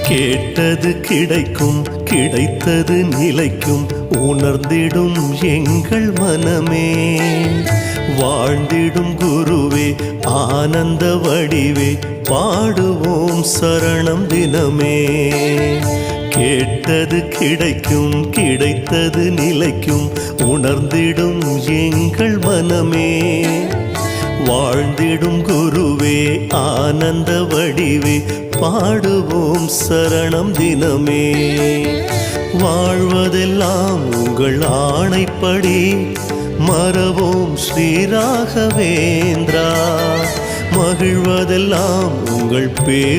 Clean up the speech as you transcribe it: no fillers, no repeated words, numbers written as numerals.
கேட்டது கிடைக்கும், கிடைத்தது நிலைக்கும், உணர்ந்திடும் எங்கள் மனமே. வாழ்ந்திடும் குருவே, ஆனந்த வடிவே, பாடுவோம் சரணம் தினமே. கேட்டது கிடைக்கும், கிடைத்தது நிலைக்கும், உணர்ந்திடும் எங்கள் மனமே. வாழ்ந்திடும் குருவே, ஆனந்த வடிவே, பாடுவோம் சரணம் தினமே. வாழ்வதெல்லாம் உங்கள் ஆணைப்படி, மறவோம் ஸ்ரீராகவேந்திரா. மகிழ்வதெல்லாம் உங்கள் பேர்